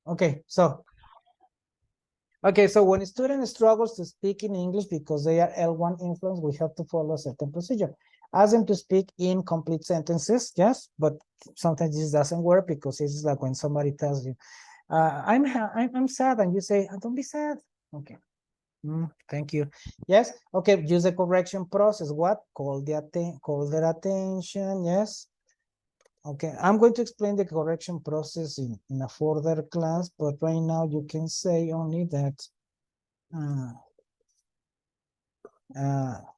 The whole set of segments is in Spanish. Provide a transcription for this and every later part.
Okay, so when a student struggles to speak in English because they are L1 influence, we have to follow a certain procedure. Ask them to speak in complete sentences, yes, but sometimes this doesn't work because it's like when somebody tells you, I'm sad, and you say, don't be sad. Okay. Thank you. Yes. Okay. Use the correction process. What? Call their attention. Yes. Okay. I'm going to explain the correction process in a further class, but right now you can say only that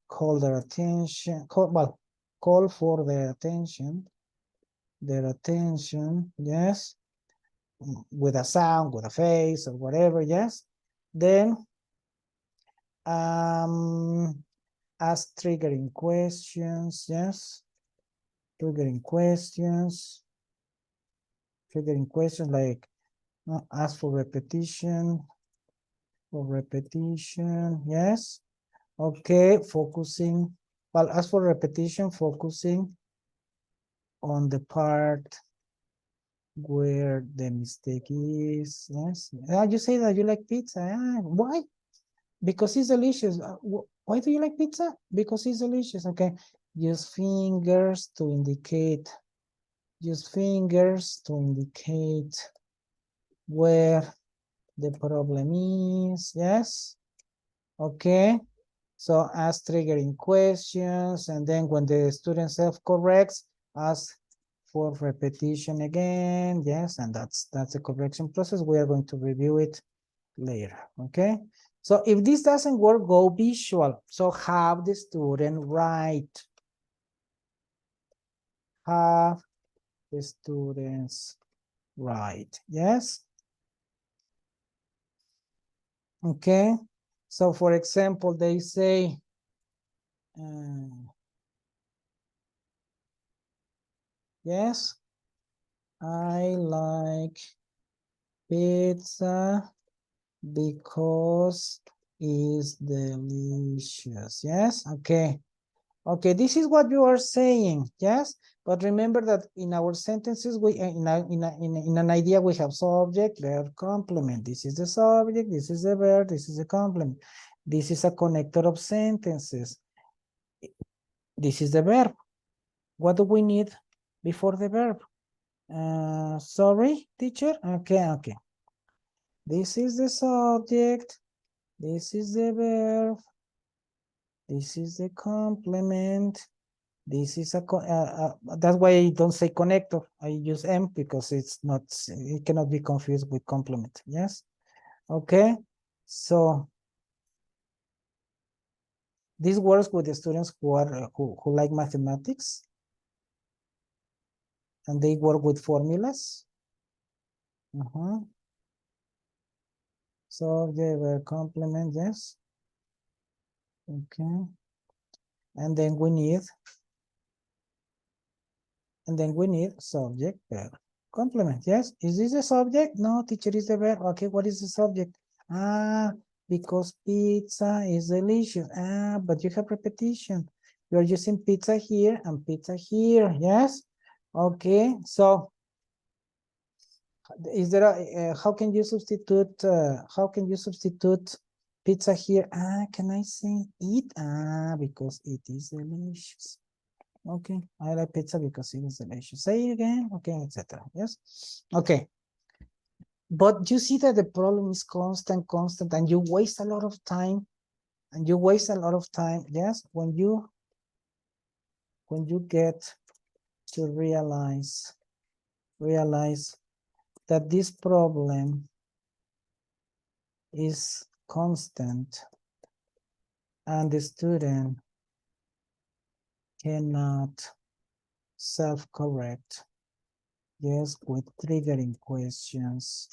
call their attention. Call for their attention. Their attention. Yes. With a sound, with a face, or whatever. Yes. Then ask triggering questions. Yes. Triggering questions like ask for repetition, yes. Okay, focusing, well, ask for repetition, focusing on the part where the mistake is. Yes. You say that you like pizza. Why? Because it's delicious. Why do you like pizza? Because it's delicious. Okay. Use fingers to indicate where the problem is. Yes. Okay. So ask triggering questions, and then when the student self-corrects, ask for repetition again. Yes, and that's the correction process. We are going to review it later. Okay. So if this doesn't work, go visual. So have the student write. Have the students write. Yes. Okay. So for example, they say, yes, I like pizza because it's delicious. Yes. Okay. Okay. This is what you are saying. Yes. But remember that in our sentences, we in an idea we have subject, verb, complement. This is the subject. This is the verb. This is the complement. This is a connector of sentences. This is the verb. What do we need before the verb? Sorry, teacher. Okay. This is the subject. This is the verb. This is the complement. This is that's why I don't say connector. I use M because it cannot be confused with complement. Yes. Okay. So this works with the students who like mathematics, and they work with formulas. So they were complement, yes. Okay. And then we need subject, verb, complement. Yes. Is this a subject? No, teacher, is the verb. Okay, what is the subject? Because pizza is delicious. But you have repetition. You're using pizza here and pizza here. Yes. Okay. So is there how can you substitute pizza here? Can I say eat? Because it is delicious. Okay, I like pizza because it is delicious. Say it again. Okay, etc. Yes. Okay. But you see that the problem is constant, and you waste a lot of time. Yes, when you get to realize that this problem is constant and the student cannot self-correct. Yes, with triggering questions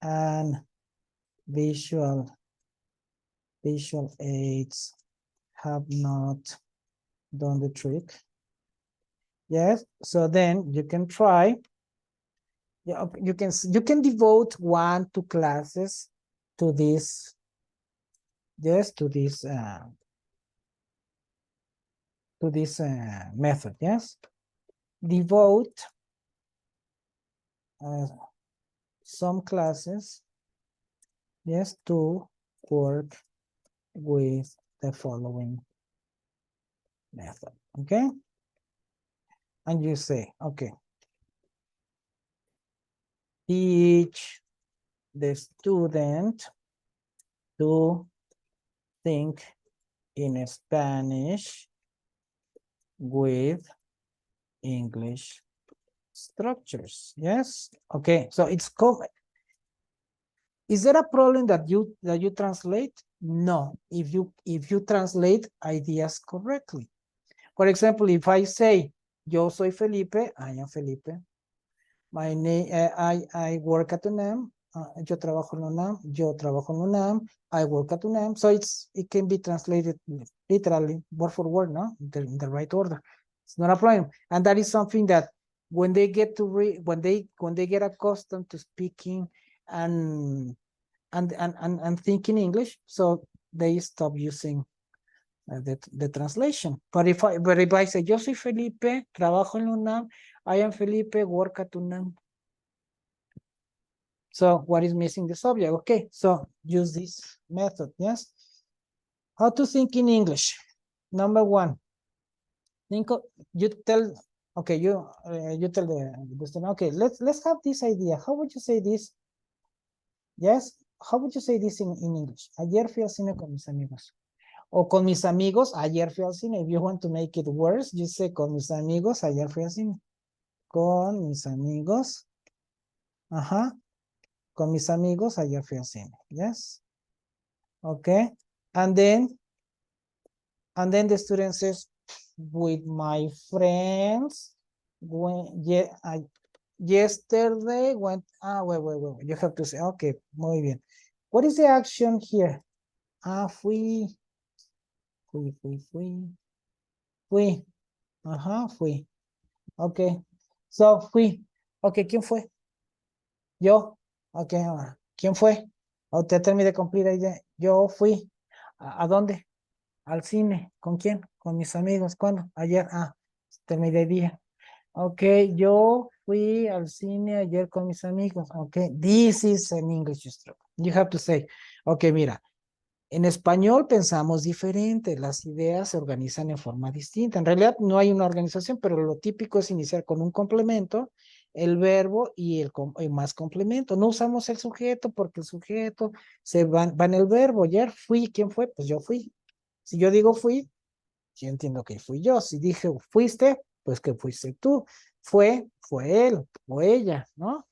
and visual aids have not done the trick. Yes, so then you can try. Yeah, you can devote 1 to 2 classes to this. Yes, to this method. Yes, devote some classes, yes, to work with the following method, okay? And you say, okay, teach the student to think in Spanish with English structures. Yes. Okay. So it's called. Is there a problem that you translate? No. If you translate ideas correctly. For example, if I say yo soy Felipe, I am Felipe. My name, I work at UNAM. Yo trabajo en UNAM. Yo trabajo en UNAM. I work at UNAM. So it can be translated literally word for word, no? In the right order. It's not a problem. And that is something that when they get to read, when they get accustomed to speaking and thinking English, so they stop using the translation. But if I say yo soy Felipe, trabajo en UNAM, I am Felipe, work at UNAM. So what is missing the subject? Okay, so use this method, yes? How to think in English? Number one, think of, you tell, okay, you tell the student, okay, let's have this idea. How would you say this? Yes, how would you say this in English? Ayer fui al cine con mis amigos. O con mis amigos, ayer fui al cine. If you want to make it worse, you say con mis amigos, ayer fui al cine. Con mis amigos. Ajá. Con mis amigos, ayer fui al cine. Yes. Okay. And then the student says, with my friends, when, yeah, yesterday went, wait. You have to say, okay, muy bien. What is the action here? Fui. Ajá, fui. Okay. So, fui. Okay, ¿quién fue? Yo. Okay, ahora. ¿Quién fue? Usted termine de cumplir ahí. Yo fui. ¿A dónde? Al cine. ¿Con quién? Con mis amigos. ¿Cuándo? Ayer. Terminé el día. Ok, yo fui al cine ayer con mis amigos. Ok, this is an English instruction. You have to say, ok, mira, en español pensamos diferente, las ideas se organizan en forma distinta. En realidad no hay una organización, pero lo típico es iniciar con un complemento, el verbo y el más complemento. No usamos el sujeto porque el sujeto va en el verbo. Ayer fui, ¿quién fue? Pues yo fui. Si yo digo fui, yo entiendo que fui yo. Si dije fuiste, pues que fuiste tú. Fue él o ella, ¿no?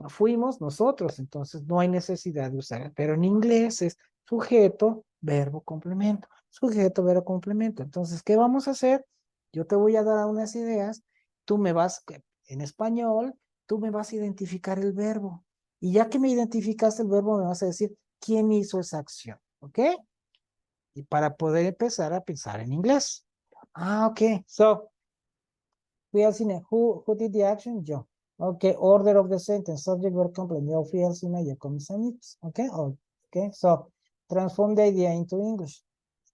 Fuimos nosotros, entonces no hay necesidad de usar. Pero en inglés es sujeto, verbo, complemento. Sujeto, verbo, complemento. Entonces, ¿qué vamos a hacer? Yo te voy a dar unas ideas, tú me vas, en español, tú me vas a identificar el verbo. Y ya que me identificaste el verbo, me vas a decir quién hizo esa acción, ¿ok? Y para poder empezar a pensar en inglés. Ok. So, fui al cine. Who did the action? Yo. Okay. Order of the sentence. Subject, verb, complement. Yo fui al cine, yo con mis amigos. Okay. Okay. So, transform the idea into English.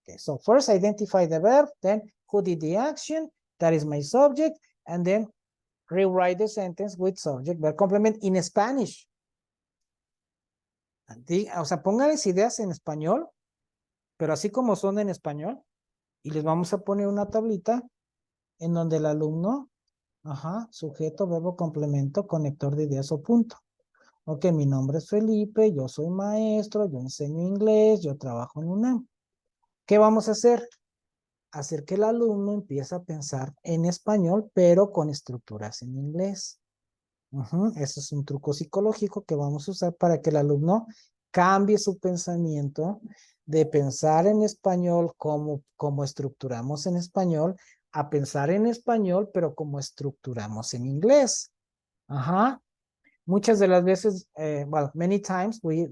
Okay. So, first identify the verb, then who did the action? That is my subject. And then rewrite the sentence with subject, verb, complement in Spanish. O sea, pónganles ideas en español, pero así como son en español, y les vamos a poner una tablita en donde el alumno, sujeto, verbo, complemento, conector de ideas o punto. Ok, mi nombre es Felipe, yo soy maestro, yo enseño inglés, yo trabajo en UNAM. ¿Qué vamos a hacer? Hacer que el alumno empiece a pensar en español, pero con estructuras en inglés. Eso es un truco psicológico que vamos a usar para que el alumno cambie su pensamiento de pensar en español como estructuramos en español, a pensar en español, pero como estructuramos en inglés. Muchas de las veces, many times we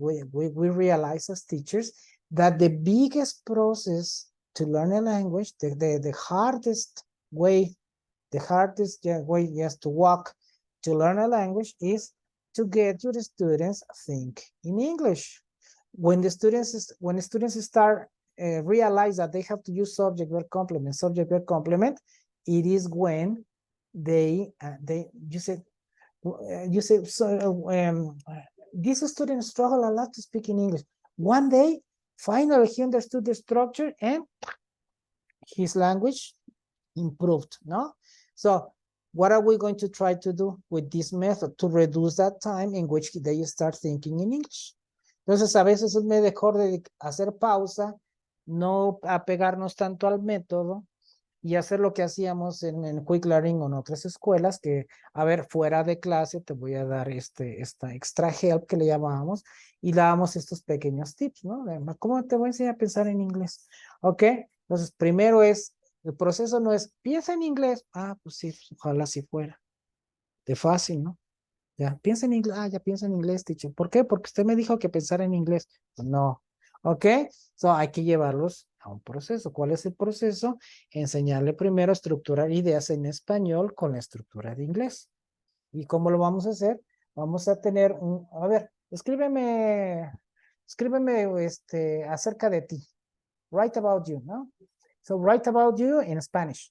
realize as teachers that the biggest process to learn a language, the hardest way, way to walk to learn a language is to get your students think in English. When the students start realize that they have to use subject, verb, complement, it is when you said, You say, so, this student struggled a lot to speak in English. One day, finally, he understood the structure and his language improved, no? So what are we going to try to do with this method to reduce that time in which they start thinking in English? Entonces, a veces es mejor de hacer pausa, no apegarnos tanto al método y hacer lo que hacíamos en Quick Learning o en otras escuelas, que, a ver, fuera de clase te voy a dar esta extra help que le llamábamos y le damos estos pequeños tips, ¿no? ¿Cómo te voy a enseñar a pensar en inglés? ¿Ok? Entonces, primero es, el proceso no es, piensa en inglés. Ah, pues sí, ojalá si fuera. De fácil, ¿no? Ya, piensa en inglés. Ah, ya piensa en inglés, teacher. ¿Por qué? Porque usted me dijo que pensar en inglés. Pues no. ¿Ok? So, hay que llevarlos a un proceso. ¿Cuál es el proceso? Enseñarle primero a estructurar ideas en español con la estructura de inglés. ¿Y cómo lo vamos a hacer? Vamos a tener un, a ver, escríbeme acerca de ti. Write about you, ¿no? So, write about you in Spanish.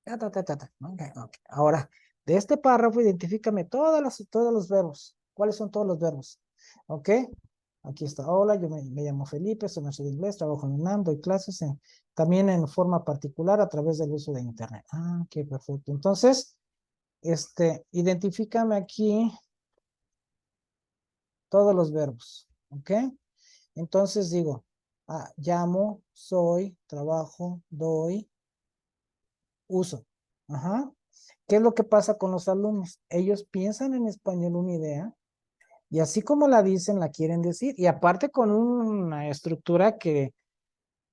Okay, okay. Ahora, de este párrafo, identifícame todos los verbos. ¿Cuáles son todos los verbos? Ok. Aquí está. Hola, yo me llamo Felipe, soy maestro de inglés, trabajo en UNAM, doy clases también en forma particular a través del uso de Internet. Ah, ok, perfecto. Entonces, identifícame aquí todos los verbos. Ok. Entonces digo, llamo, soy, trabajo, doy, uso. Ajá. ¿Qué es lo que pasa con los alumnos? Ellos piensan en español una idea y así como la dicen, la quieren decir. Y aparte con una estructura que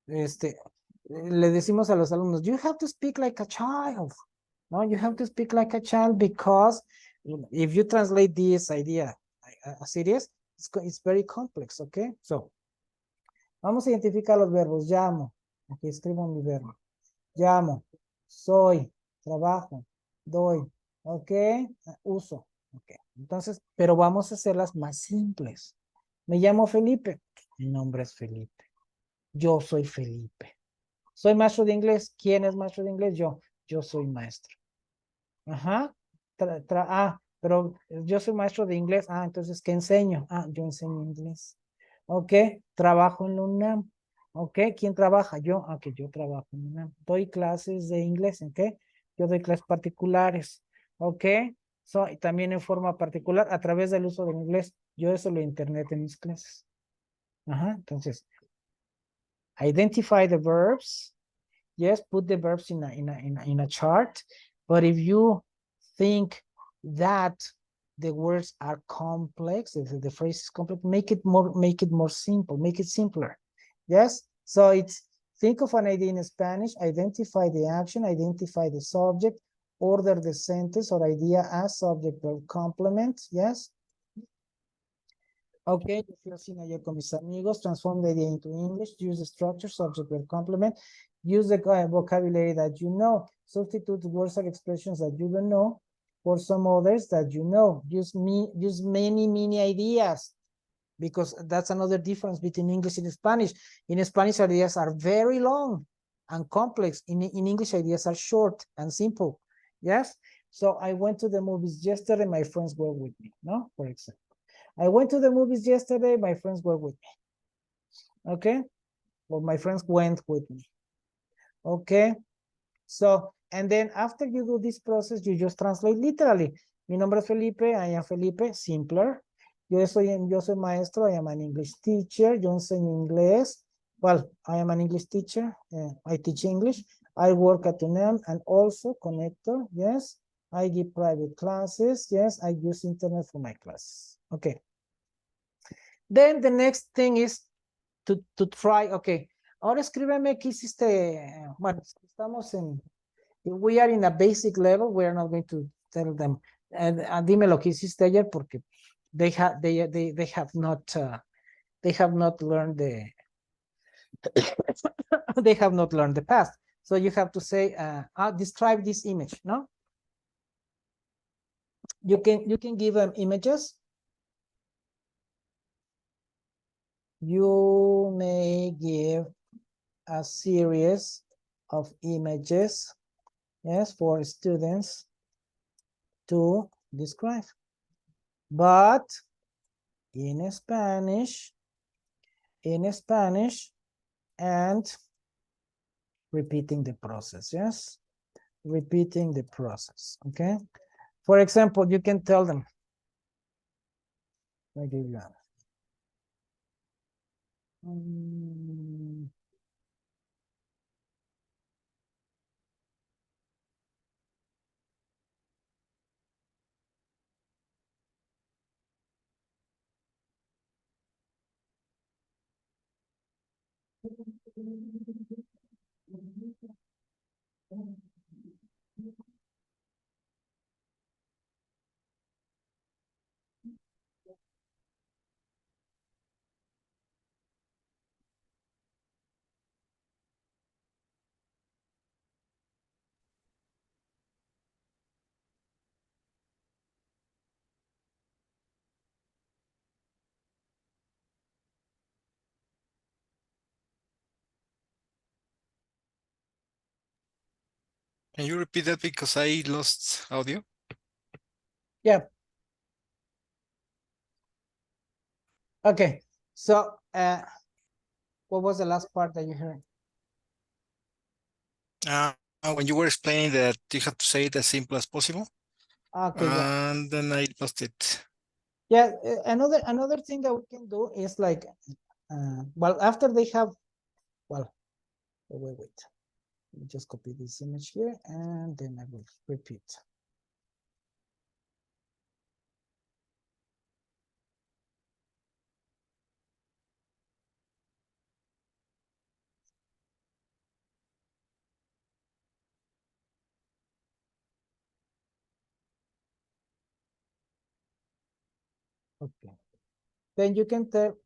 le decimos a los alumnos, you have to speak like a child. No, you have to speak like a child because if you translate this idea as it is, it's very complex, okay? So, vamos a identificar los verbos. Llamo. Aquí escribo mi verbo. Llamo, soy, trabajo, doy, ok, uso, ok. Entonces, pero vamos a hacerlas más simples. Me llamo Felipe, mi nombre es Felipe. Yo soy Felipe. Soy maestro de inglés. ¿Quién es maestro de inglés? Yo soy maestro. Ajá. Pero yo soy maestro de inglés. Ah, entonces, ¿qué enseño? Ah, yo enseño inglés. Ok, trabajo en la UNAM. Ok, ¿quién trabaja? Yo, que yo trabajo en la UNAM. Doy clases de inglés, ¿ok? Yo doy clases particulares. Ok, y también en forma particular a través del uso del inglés. Yo eso lo internet en mis clases. Ajá, entonces, identify the verbs. Yes, put the verbs in a chart. But if you think that the words are complex, if the phrase is complex, make it more simple, make it simpler. Yes, so it's think of an idea in Spanish, identify the action, identify the subject, order the sentence or idea as subject verb complement. Yes. Okay, yo fui al cine ayer con mis amigos, transform the idea into English, use the structure, subject, verb, complement, use the vocabulary that you know, substitute words or expressions that you don't know for some others that you know, use many ideas, because that's another difference between English and Spanish. In Spanish, ideas are very long and complex. In English, ideas are short and simple. Yes? So I went to the movies yesterday, my friends were with me, no? For example. I went to the movies yesterday. My friends were with me. Okay. Well, my friends went with me. Okay. So, and then after you do this process, you just translate literally. Mi nombre es Felipe. I am Felipe. Simpler. Yo soy maestro. I am an English teacher. Yo enseño inglés. Well, I am an English teacher. I teach English. I work at UNAM and also connector. Yes. I give private classes. Yes. I use internet for my classes. Okay. Then the next thing is to try, okay. Ahora escríbeme qué hiciste. Bueno, estamos we are in a basic level. We are not going to tell them. Dime lo que hiciste ayer porque they have not learned they have not learned the past. So you have to say, describe this image, no? You can give them images. You may give a series of images, yes, for students to describe. But in Spanish, and repeating the process, yes? Repeating the process, okay? For example, you can tell them, I give you Can you repeat that because I lost audio? yeah. Okay, so what was the last part that you heard? When you were explaining that you have to say it as simple as possible, Okay, yeah. and then I lost it. Yeah, another thing that we can do is like, well, after they have, well, wait. Let me just copy this image here, and then I will repeat. Okay. Then you can tell,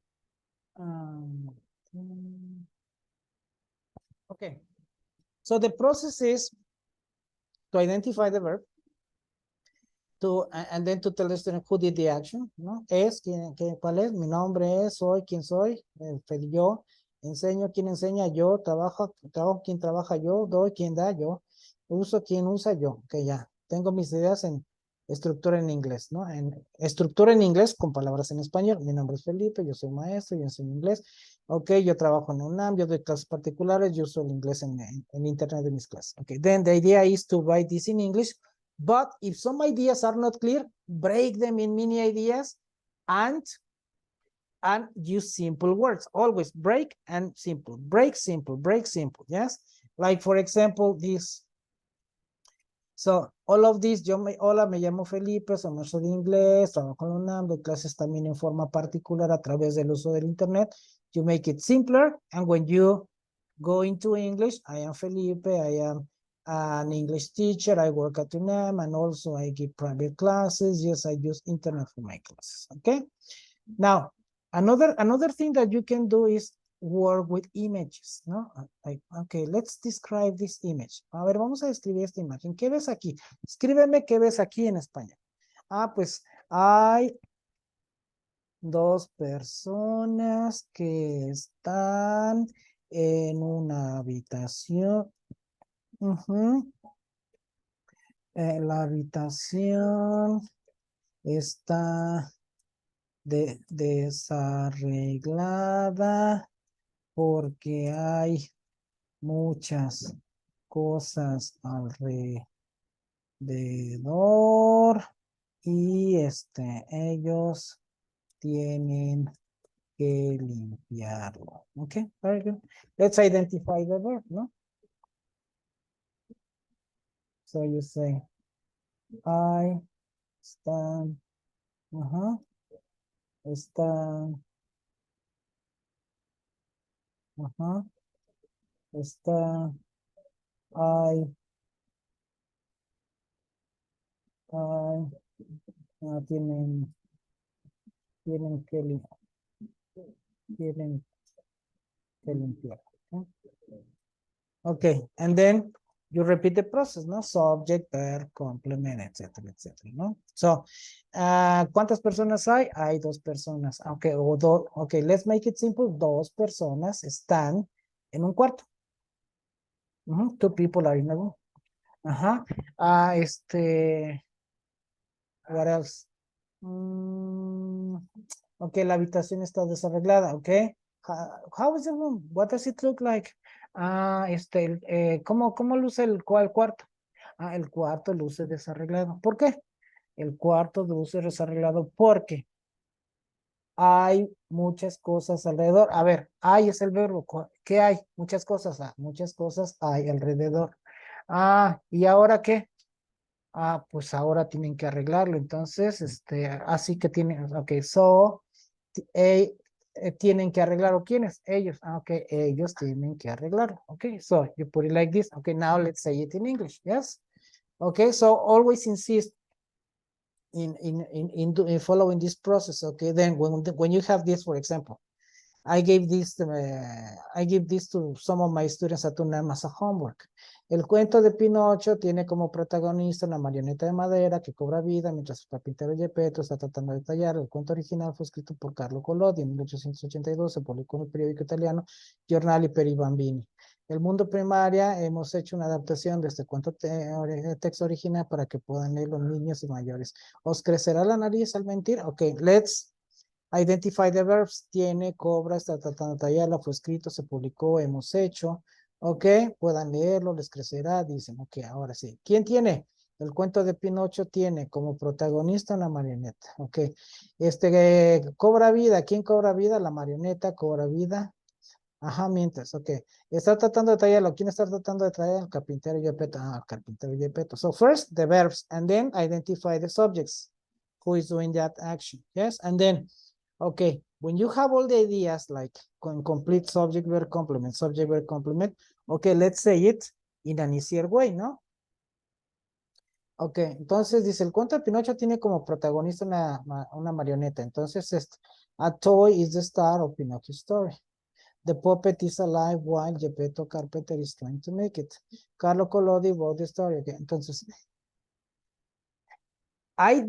okay. So the process is to identify the verb, and then to tell the student who did the action, ¿no? ¿Cuál es? Mi nombre es, soy, quién soy, yo, enseño, quién enseña, yo, trabajo, quién trabaja, yo, doy, quién da, yo, uso, quién usa, yo, que ya, tengo mis ideas en estructura en inglés, ¿no? En estructura en inglés con palabras en español. Mi nombre es Felipe, yo soy maestro, yo enseño inglés, ok, yo trabajo en UNAM, yo doy clases particulares, yo uso el inglés en internet de mis clases, ok, then the idea is to write this in English. But if some ideas are not clear, break them in mini ideas and use simple words. Always break and simple. Break, simple, break, simple. Yes. Like for example, this. So all of this, hola, me llamo Felipe, soy maestro de inglés, trabajo en la UNAM, doy clases también en forma particular a través del uso del internet. You make it simpler, and when you go into English, I am Felipe, I am an English teacher, I work at UNAM, and also I give private classes. Yes, I use internet for my classes, okay? Now, another thing that you can do is work with images, ¿no? Like, okay, let's describe this image. A ver, vamos a describir esta imagen. ¿Qué ves aquí? Escríbeme qué ves aquí en español. Ah, pues hay dos personas que están en una habitación. La habitación está desarreglada porque hay muchas cosas alrededor y ellos tienen que limpiarlo. Okay, very good. Let's identify the verb, no? So you say, I stand, están, está, hay, tienen, tienen que, tienen que limpiar. Okay, and then you repeat the process, ¿no? Subject, verb, complement, etcétera, etcétera, ¿no? So, ¿cuántas personas hay? Hay dos personas. Okay, okay, let's make it simple. Dos personas están en un cuarto. Two people are in a room. Ajá. What else? Okay, la habitación está desarreglada, okay. How is the room? What does it look like? ¿Cómo luce el cuarto? El cuarto luce desarreglado. ¿Por qué? El cuarto luce desarreglado porque hay muchas cosas alrededor. A ver, hay es el verbo. ¿Qué hay? Muchas cosas. Muchas cosas hay alrededor. ¿Y ahora qué? Pues ahora tienen que arreglarlo. Entonces, así que tienen, ok, tienen que arreglarlo. ¿Quiénes? Ellos. Ok, ellos tienen que arreglarlo. Ok, so you put it like this. Okay, now let's say it in English. Yes. Okay, so always insist in following this process. Okay, then when you have this, for example, I gave this to some of my students at UNAM as a homework. El cuento de Pinocho tiene como protagonista una marioneta de madera que cobra vida mientras el carpintero Geppetto está tratando de tallar. El cuento original fue escrito por Carlo Collodi en 1882, se publicó en el periódico italiano Giornali per i Bambini. El mundo primaria hemos hecho una adaptación de este cuento texto original para que puedan leer los niños y mayores. ¿Os crecerá la nariz al mentir? Ok, let's identify the verbs. Tiene, cobra, está tratando de tallarla, fue escrito, se publicó, hemos hecho. Ok, puedan leerlo, les crecerá, dicen. Ok, ahora sí. ¿Quién tiene? El cuento de Pinocho tiene como protagonista una marioneta. Ok, cobra vida. ¿Quién cobra vida? La marioneta cobra vida. Ajá, mientras, ok. Está tratando de traerlo. ¿Quién está tratando de traer? El carpintero Gepetto. El carpintero Gepetto. So first, the verbs, and then identify the subjects. Who is doing that action? Yes, and then, okay, when you have all the ideas, like complete subject, verb, complement, okay, let's say it in an easier way, ¿no? Ok, entonces dice, el cuento de Pinocho tiene como protagonista una marioneta. Entonces, a toy is the star of Pinocchio's story. The puppet is alive while Geppetto Carpenter is trying to make it. Carlo Collodi wrote the story again. Entonces, I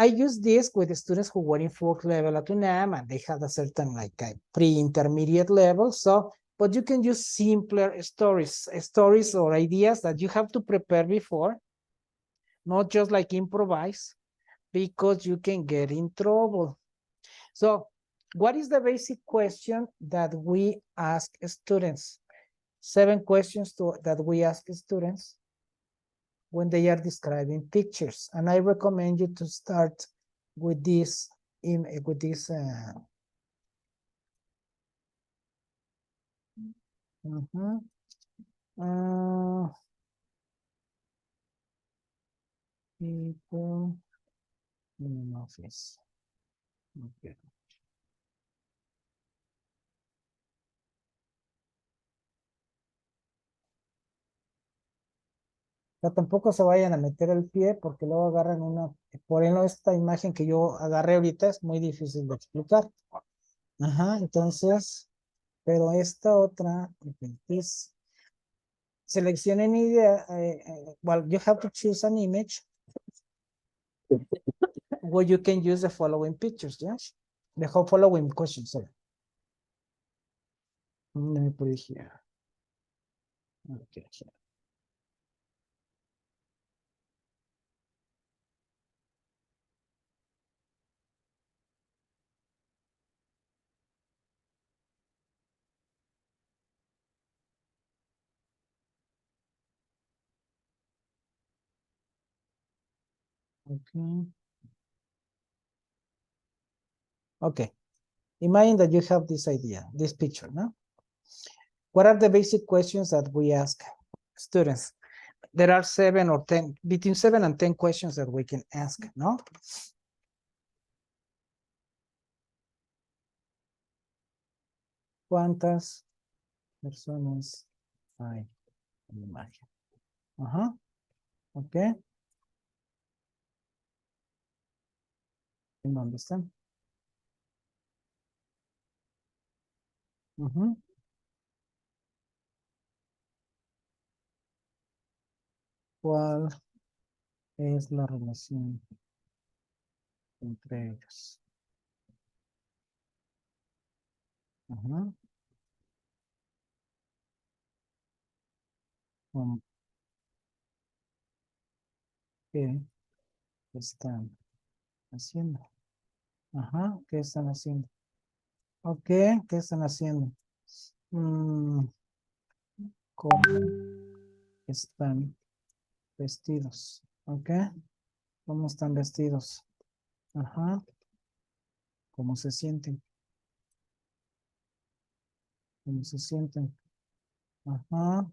use this with the students who were in fourth level at UNAM and they had a certain like a pre-intermediate level. So, but you can use simpler stories or ideas that you have to prepare before, not just like improvise, because you can get in trouble. So, what is the basic question that we ask students? 7 questions that we ask students when they are describing pictures. And I recommend you to start with this, people in office. Okay. Pero tampoco se vayan a meter el pie porque luego agarran por ejemplo, esta imagen que yo agarré ahorita es muy difícil de explicar. Ajá, entonces, pero esta otra, is, seleccionen idea, well, you have to choose an image where you can use the following pictures, yes? The whole following questions, sorry. Let me put it here. Okay, here. Okay. Okay. Imagine that you have this idea, this picture, no? What are the basic questions that we ask students? There are 7 or 10, between 7 and 10 questions that we can ask, no? ¿Cuántas personas hay en la imagen? Ajá. Okay. ¿Dónde están? ¿Cuál es la relación entre ellos? Ajá. ¿Con qué están Haciendo. Ajá, ¿qué están haciendo? Ok, ¿qué están haciendo? ¿Cómo están vestidos? Ok, ¿cómo están vestidos? Ajá, ¿cómo se sienten? ¿Cómo se sienten? Ajá.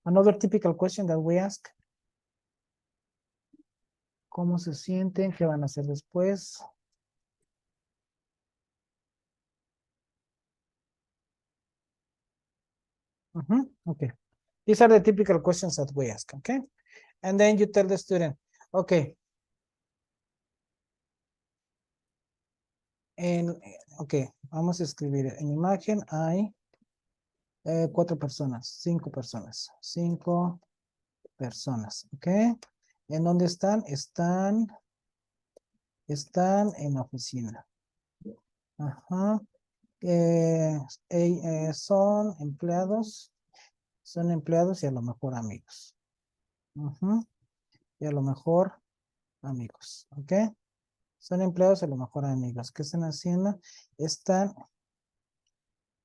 Another typical question that we ask. ¿Cómo se sienten? ¿Qué van a hacer después? Okay. These are the typical questions that we ask, okay? And then you tell the student, okay. Ok, vamos a escribir. En imagen hay 4 personas, 5 personas, 5 personas, ok. ¿En dónde están? Están en la oficina. Ajá. Son empleados y a lo mejor amigos. Y a lo mejor amigos, ¿ok? Son empleados y a lo mejor amigos. ¿Qué están haciendo?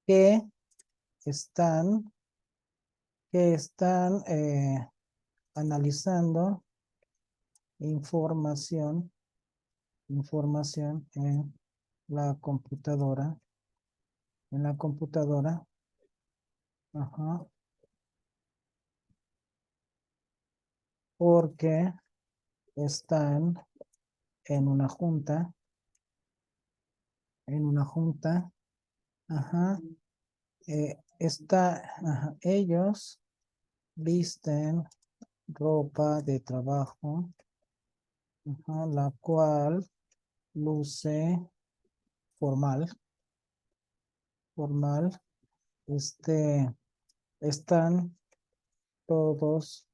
Que están, analizando información en la computadora, ajá, porque están en una junta, ajá, ellos visten ropa de trabajo, ajá, la cual luce formal, formal, están todos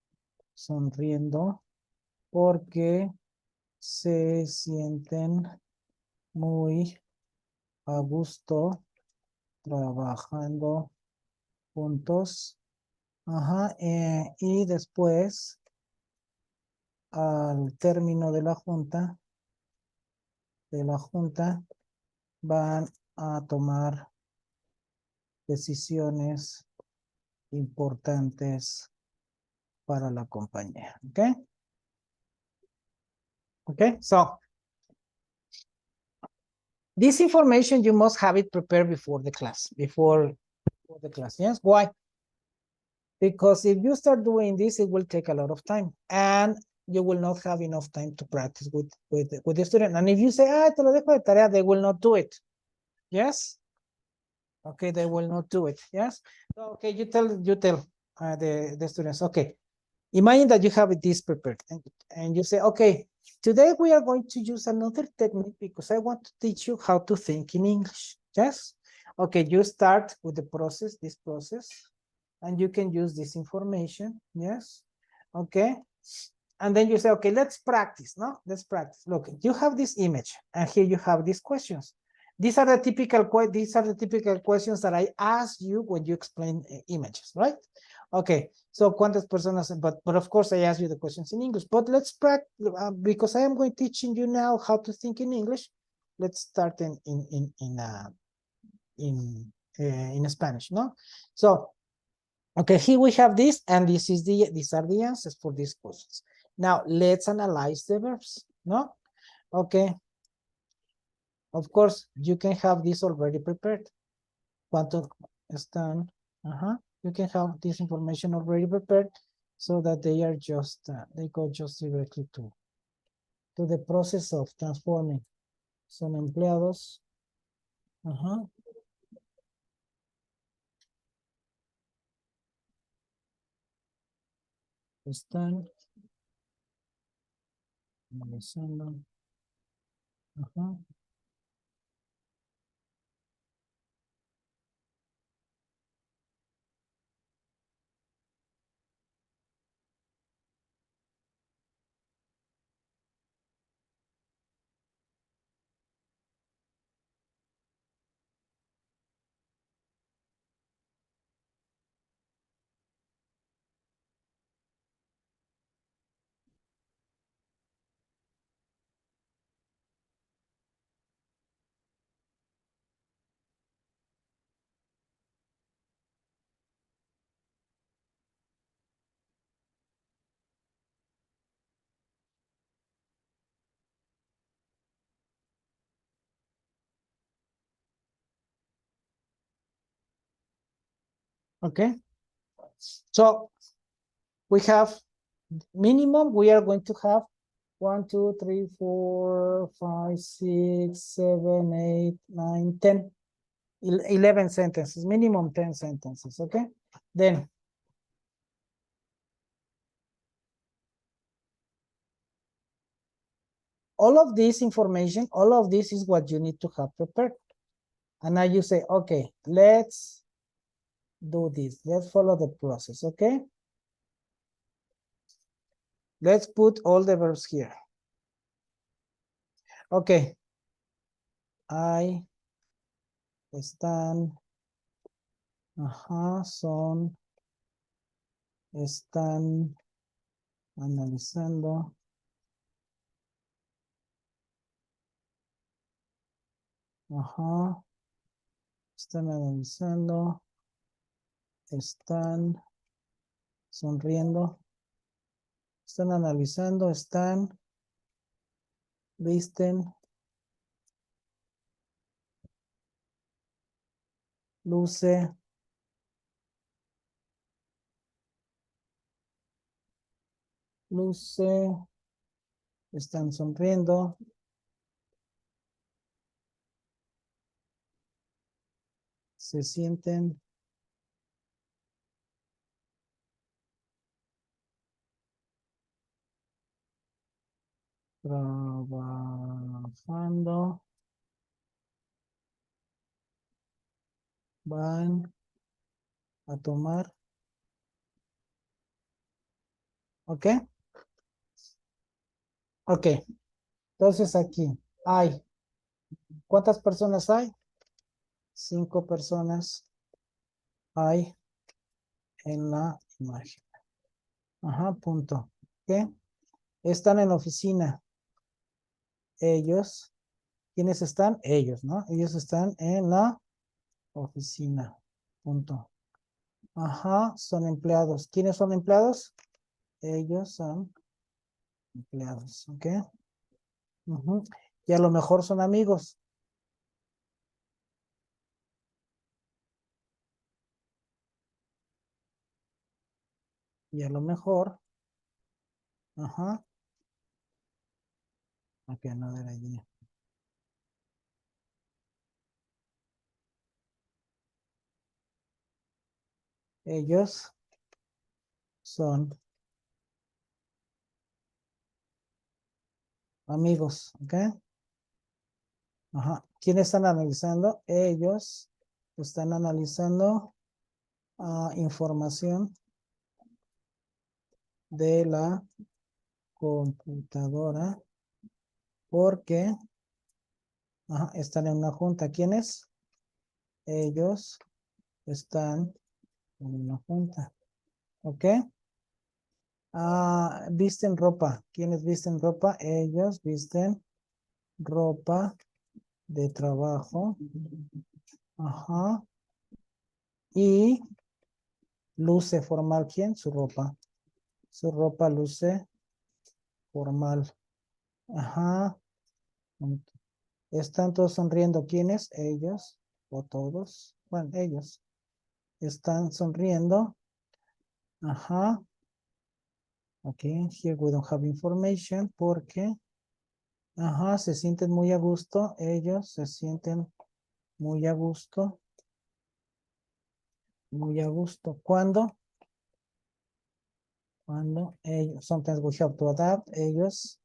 sonriendo porque se sienten muy a gusto trabajando juntos. Ajá, y después, al término de la junta, van a tomar decisiones importantes para la compañía. Okay? Okay, so this information you must have it prepared before the class, yes. Why? Because if you start doing this, it will take a lot of time and you will not have enough time to practice with the student. And if you say, te lo dejo de tarea, they will not do it. Yes? Okay, they will not do it. Yes? So, okay, you tell the students, okay, imagine that you have this prepared and you say, okay, today we are going to use another technique because I want to teach you how to think in English. Yes? Okay, you start with this process, and you can use this information. Yes? Okay. And then you say, okay, let's practice, no? Let's practice. Look, you have this image, and here you have these questions. These are the typical questions that I ask you when you explain images, right? Okay, so ¿cuántas personas? But of course I ask you the questions in English. But let's practice because I am going teaching you now how to think in English. Let's start in Spanish, no? So, okay, here we have this, and these are the answers for these questions. Now let's analyze the verbs, no? Okay. Of course, you can have this already prepared. ¿Cuánto están? You can have this information already prepared so that they are just, they go just directly to the process of transforming. Son empleados. Están analizando. Okay. So we have minimum, we are going to have 1, 2, 3, 4, 5, 6, 7, 8, 9, 10, 11 sentences, minimum 10 sentences, okay? Then all of this information, all of this is what you need to have prepared. And now you say, okay, let's do this. Let's follow the process, okay? Let's put all the verbs here. Okay. Están, son, están analizando. Están analizando. Están sonriendo. Están analizando. Están. Visten. Luce. Luce. Están sonriendo. Se sienten. Trabajando. Van a tomar. ¿Ok? Ok. Entonces aquí hay. ¿Cuántas personas hay? 5 personas hay en la imagen. Punto. ¿Ok? Están en la oficina. Ellos. ¿Quiénes están? Ellos, ¿no? Ellos están en la oficina. Punto. Son empleados. ¿Quiénes son empleados? Ellos son empleados. ¿Ok? Y a lo mejor son amigos. Y a lo mejor. Ok, no de allí. Ellos son amigos. ¿Ok? ¿Quiénes están analizando? Ellos están analizando información de la computadora porque están en una junta. ¿Quiénes? Ellos están en una junta. ¿Ok? Visten ropa. ¿Quiénes visten ropa? Ellos visten ropa de trabajo. Y luce formal. ¿Quién? Su ropa. Su ropa luce formal. Están todos sonriendo. ¿Quiénes? Ellos o todos. Bueno, ellos están sonriendo. Okay, here we don't have information porque se sienten muy a gusto. Ellos se sienten muy a gusto. Muy a gusto. ¿Cuándo? Cuando ellos, sometimes we have to adapt. Ellos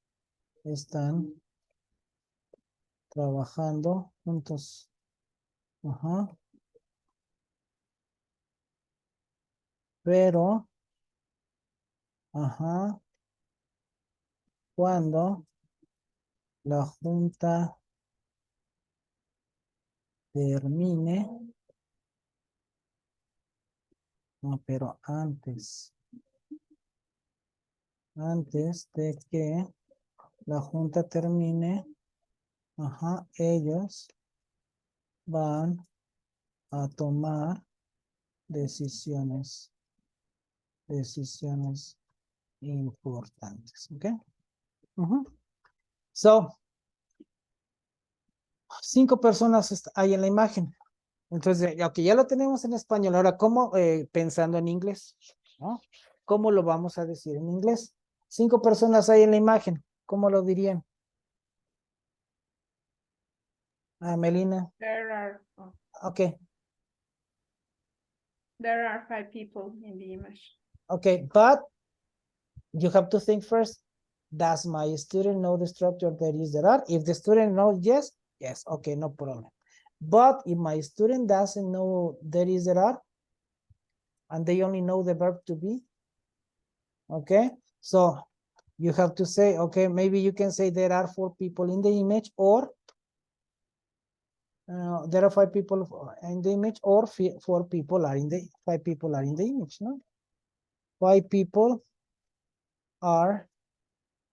están trabajando juntos. Pero, cuando la junta termine, no, pero antes de que la junta termine, ellos van a tomar decisiones importantes, ¿ok? So, 5 personas hay en la imagen, Entonces, ok, ya lo tenemos en español. Ahora, ¿cómo? Pensando en inglés, ¿no? ¿Cómo lo vamos a decir en inglés? 5 personas hay en la imagen. ¿Cómo lo dirían? Ah, Melina. Ok, There are 5 people in the image. ok, but you have to think first. Does my student know the structure that is there are? If the student knows yes, yes, okay, no problem. But if my student doesn't know there is there are, and they only know the verb to be, okay, so you have to say, okay, maybe you can say there are 4 people in the image, or there are 5 people in the image, or 4 people are in the 5 people are in the image, no? 5 people are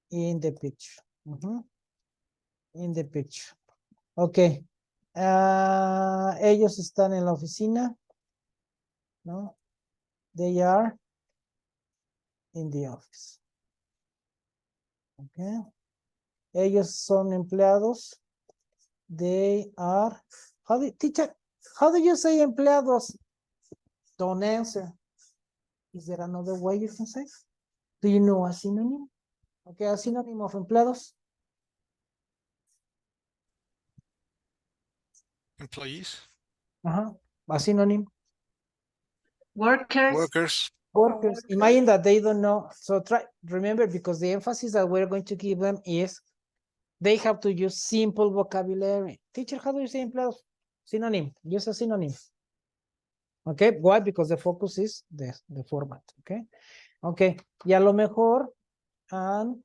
in the picture. In the picture. Okay. Ellos están en la oficina, ¿no? They are in the office. Okay. Ellos son empleados. They are. Teacher, how do you say empleados? Don't answer. Is there another way you can say? Do you know a synonym? Okay, a synonym of empleados. Employees, A synonym. Workers. workers, Workers. Imagine that they don't know. So try, remember, because the emphasis that we're going to give them is they have to use simple vocabulary. Teacher, how do you say empleados? Synonym. Use a synonym. Okay, why? Because the focus is the format. Okay, okay. Y a lo mejor, and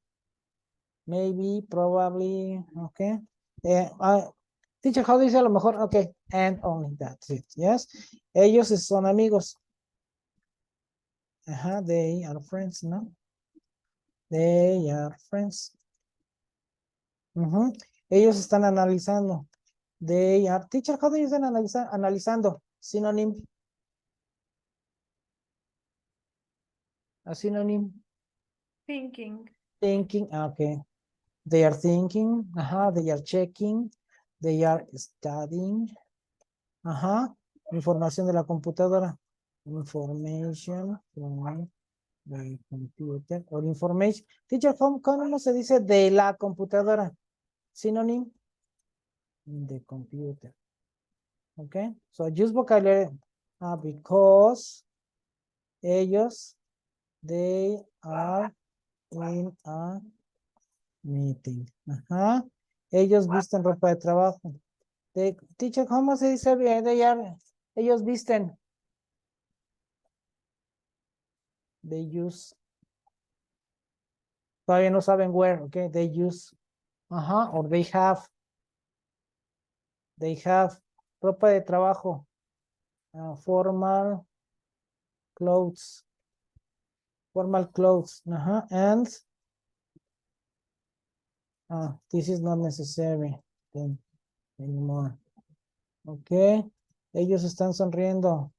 maybe, probably, okay. Teacher, how do you say a lo mejor? Okay, and only that's it. Yes. Ellos son amigos. They are friends, ¿no? They are friends. Ellos están analizando. They are, teacher, how do you say analizando? Synonym. A synonym. Thinking. Thinking, okay. They are thinking. They are checking. They are studying. Información de la computadora. Information from the computer. Or information. Teacher, ¿cómo se dice de la computadora? Synonym. The computer. Okay. So use vocabulary. Because ellos, they are in a meeting. Ellos visten ropa de trabajo. Teacher, ¿cómo se dice? Ellos visten. They use. Todavía no saben where, okay? They use. Or they have. They have ropa de trabajo. Formal clothes. Formal clothes. And this is not necessary anymore. Okay. Ellos están sonriendo.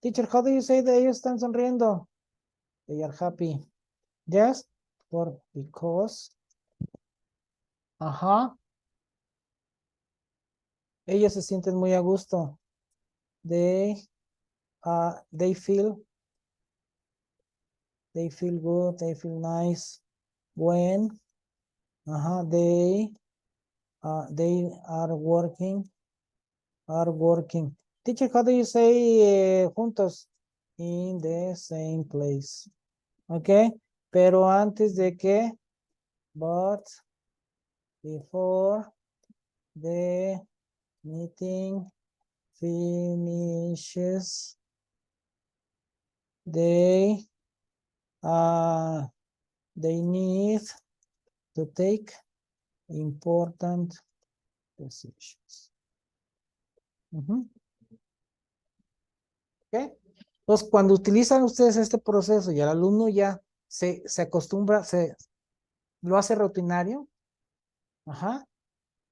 Teacher, how do you say that ellos están sonriendo? They are happy. Yes. Because. Ellos se sienten muy a gusto. They feel good. They feel nice when they are working. Teacher, how do you say juntos? In the same place. Okay. Pero antes de que, but before the meeting finishes, they need to take important decisions. Okay. Entonces, cuando utilizan ustedes este proceso y el alumno ya se acostumbra, lo hace rutinario,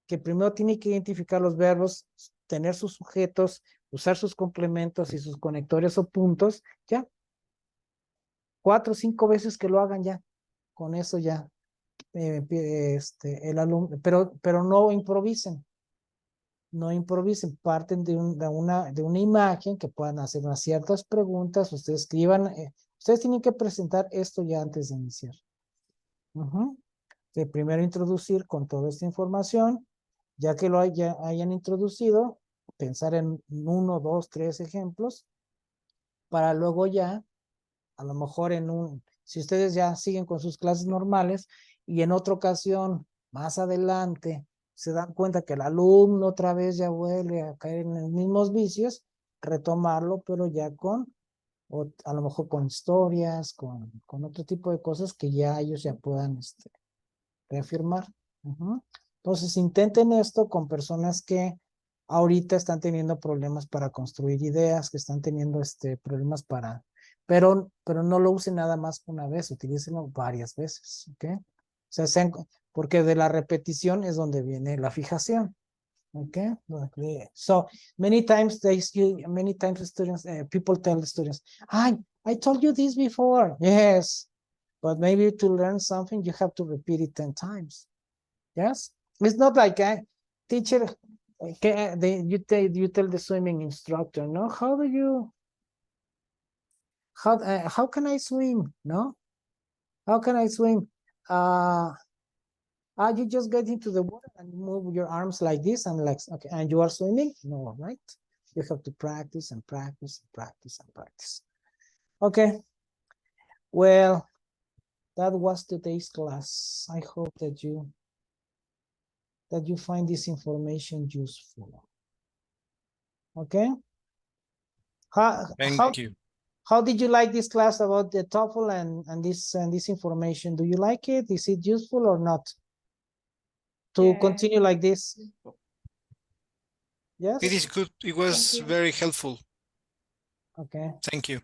que primero tiene que identificar los verbos, tener sus sujetos, usar sus complementos y sus conectores o puntos, ya. 4 o 5 veces que lo hagan ya. Con eso ya. El alumno, pero no improvisen. no improvisen, parten de una imagen que puedan hacer unas ciertas preguntas, ustedes escriban, ustedes tienen que presentar esto ya antes de iniciar. Que primero introducir con toda esta información, ya que lo hayan introducido, pensar en 1, 2, 3 ejemplos, para luego ya, a lo mejor si ustedes ya siguen con sus clases normales y en otra ocasión, más adelante, se dan cuenta que el alumno otra vez ya vuelve a caer en los mismos vicios, retomarlo, pero ya o a lo mejor con historias, con otro tipo de cosas que ya ellos ya puedan reafirmar. Entonces intenten esto con personas que ahorita están teniendo problemas para construir ideas, que están teniendo problemas pero no lo usen nada más una vez, utilícenlo varias veces, ¿ok? O sea, porque de la repetición es donde viene la fijación. Okay, so many times students, people tell the students, I told you this before. Yes, but maybe to learn something, you have to repeat it 10 times. Yes, it's not like a teacher, you tell the swimming instructor, no, how can I swim? No, how can I swim? You just get into the water and move your arms like this and like, okay, and you are swimming? No, right? You have to practice and practice and practice and practice. Okay. Well, that was today's class. I hope that you find this information useful. Okay. Thank you. How did you like this class about the TOEFL and this information? Do you like it? Is it useful or not? To continue like this? Yes. It is good. It was very helpful. Okay. Thank you.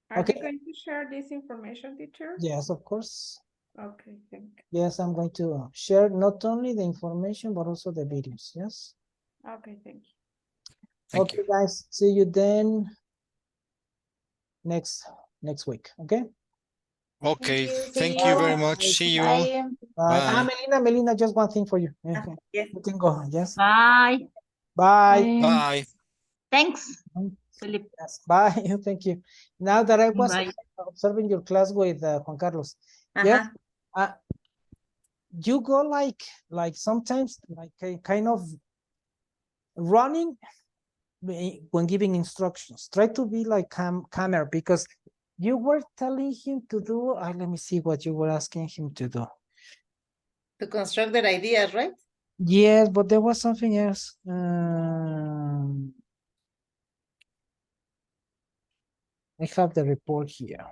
Are you going to share this information, teacher? Yes, of course. Okay, thank you. Yes, I'm going to share not only the information, but also the videos. Yes. Okay, thank you. Thank you. Guys. See you then next week. Okay. Okay. Thank Thank you very much. See you all. Bye. Bye. Melina, just one thing for you. Yes. You can go. Yes. Bye. Bye. Bye. Thanks, Philip. Yes. Bye. Thank you. Now that I was Bye. observing your class with Juan Carlos. Yes. You go like sometimes like a kind of running when giving instructions. Try to be like camera, because you were telling him to do, let me see what you were asking him to do. To construct their ideas, right? Yes, but there was something else. I have the report here.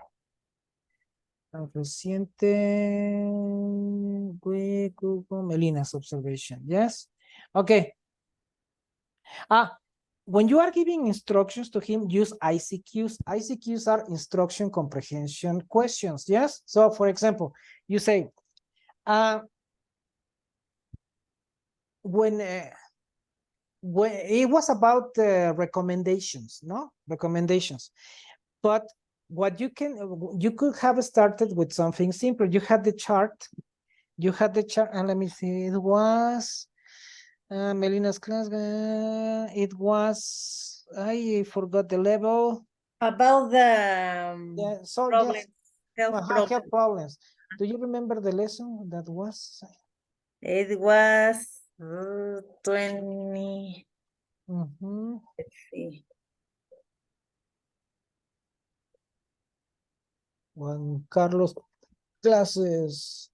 Reciente Google Melina's observation. Yes. Okay. When you are giving instructions to him, use ICQs. ICQs are instruction comprehension questions. Yes. So, for example, you say, when it was about recommendations, no recommendations, but what you could have started with something simple. You had the chart, and let me see, it was Melina's class. It was, I forgot the level. About the problems, health problems. Do you remember the lesson that was? It was 20. Let's see. Juan Carlos classes.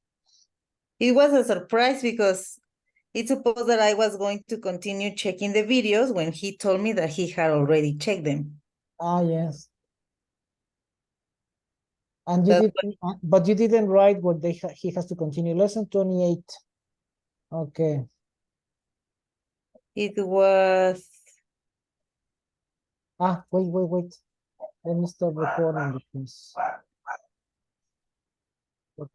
It was a surprise because it's supposed that I was going to continue checking the videos when he told me that he had already checked them. Yes. And you didn't, but you didn't write what he has to continue. Lesson 28. Okay. It was. Wait. Let me start recording, please.